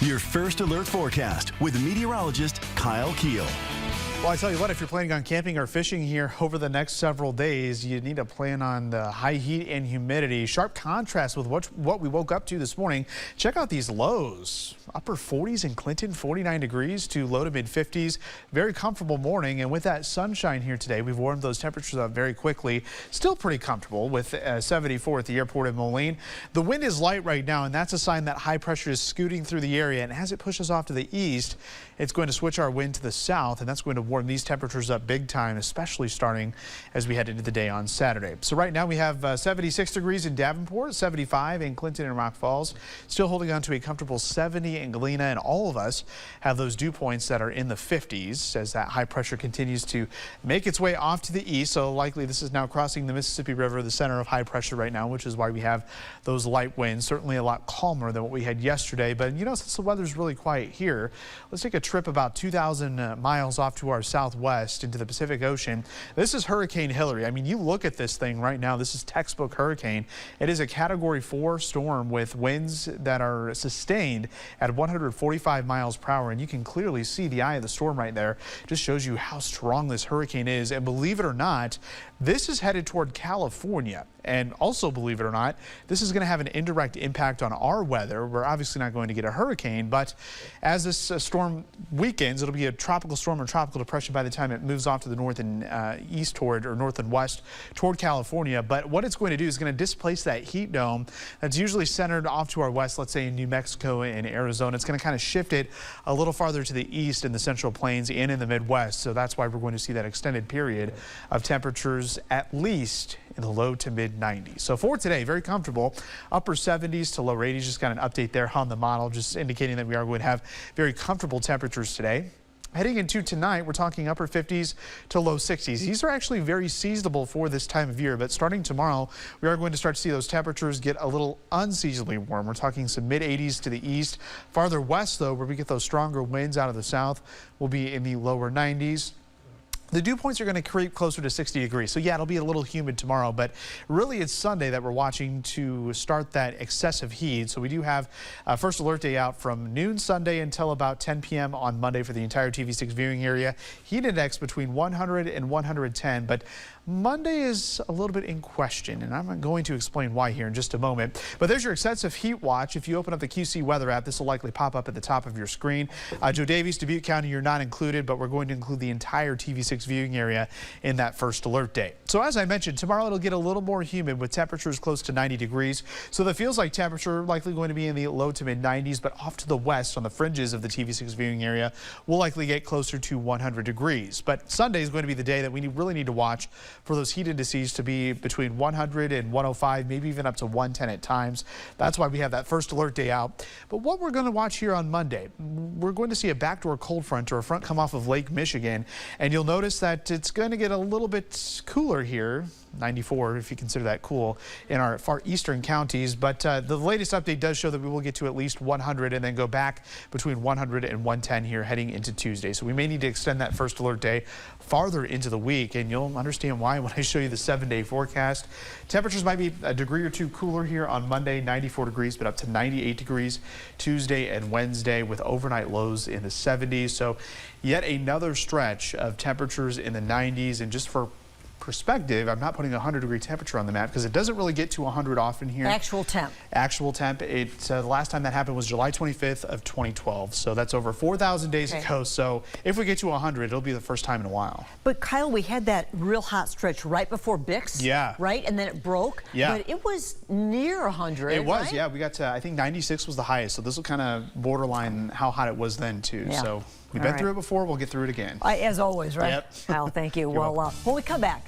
Your first alert forecast with meteorologist Kyle Keel. Well, I tell you what, if you're planning on camping or fishing here over the next several days, you need to plan on the high heat and humidity. Sharp contrast with what we woke up to this morning. Check out these lows. Upper 40s in Clinton, 49 degrees to low to mid 50s. Very comfortable morning. And with that sunshine here today, we've warmed those temperatures up very quickly. Still pretty comfortable with 74 at the airport in Moline. The wind is light right now, and that's a sign that high pressure is scooting through the area. And as it pushes off to the east, it's going to switch our wind to the south, and that's going to warm these temperatures up big time, especially starting as we head into the day on Saturday. So right now we have 76 degrees in Davenport, 75 in Clinton and Rock Falls, still holding on to a comfortable 70 in Galena, and all of us have those dew points that are in the 50s as that high pressure continues to make its way off to the east. So likely this is now crossing the Mississippi River, the center of high pressure right now, which is why we have those light winds. Certainly a lot calmer than what we had yesterday. But you know, since the weather's really quiet here, let's take a trip about 2,000 miles off to our southwest into the Pacific Ocean. This is Hurricane Hilary. I mean, you look at this thing right now. This is textbook hurricane. It is a Category 4 storm with winds that are sustained at 145 miles per hour. And you can clearly see the eye of the storm right there. Just shows you how strong this hurricane is. And believe it or not, this is headed toward California. And also, believe it or not, this is going to have an indirect impact on our weather. We're obviously not going to get a hurricane, but as this storm weakens, it'll be a tropical storm or tropical depression by the time it moves off to the north and east toward, or north and west toward California. But what it's going to do is going to displace that heat dome that's usually centered off to our west, let's say in New Mexico and Arizona. It's going to kind of shift it a little farther to the east in the Central Plains and in the Midwest. So that's why we're going to see that extended period of temperatures at least in the low to mid 90s. So for today, very comfortable, upper 70s to low 80s. Just got an update there on the model, just indicating that we are going to have very comfortable temperatures today. Heading into tonight, we're talking upper 50s to low 60s. These are actually very seasonable for this time of year, but starting tomorrow, we are going to start to see those temperatures get a little unseasonably warm. We're talking some mid 80s to the east. Farther west, though, where we get those stronger winds out of the south, will be in the lower 90s. The dew points are going to creep closer to 60 degrees. So yeah, it'll be a little humid tomorrow, but really it's Sunday that we're watching to start that excessive heat. So we do have first alert day out from noon Sunday until about 10 p.m. on Monday for the entire TV6 viewing area. Heat index between 100 and 110, but Monday is a little bit in question, and I'm going to explain why here in just a moment. But there's your excessive heat watch. If you open up the QC weather app, this will likely pop up at the top of your screen. Joe Davies, Dubuque County, you're not included, but we're going to include the entire TV6 viewing area in that first alert day. So as I mentioned, tomorrow it'll get a little more humid with temperatures close to 90 degrees. So the feels like temperature likely going to be in the low to mid 90s, but off to the west on the fringes of the TV6 viewing area will likely get closer to 100 degrees. But Sunday is going to be the day that we really need to watch for those heat indices to be between 100 and 105, maybe even up to 110 at times. That's why we have that first alert day out. But what we're going to watch here on Monday, we're going to see a backdoor cold front or a front come off of Lake Michigan, and you'll notice that it's going to get a little bit cooler here. 94 if you consider that cool in our far eastern counties, but the latest update does show that we will get to at least 100 and then go back between 100 and 110 here heading into Tuesday. So we may need to extend that first alert day farther into the week, and you'll understand why when I show you the 7-day forecast. Temperatures might be a degree or two cooler here on Monday, 94 degrees, but up to 98 degrees Tuesday and Wednesday with overnight lows in the 70s. So yet another stretch of temperatures in the 90s. And just for perspective, I'm not putting a 100-degree temperature on the map because it doesn't really get to 100 often here. Actual temp. Actual temp. The last time that happened was July 25th of 2012. So that's over 4,000 days ago. So if we get to 100, it'll be the first time in a while. But Kyle, we had that real hot stretch right before Bix. Yeah. Right? And then it broke. Yeah. But it was near 100. It was, right? yeah. We got to, I think 96 was the highest. So this will kind of borderline how hot it was then too. Yeah. So we've been through it before. We'll get through it again. As always, right? Yep. Kyle, thank you. Well, when we come back,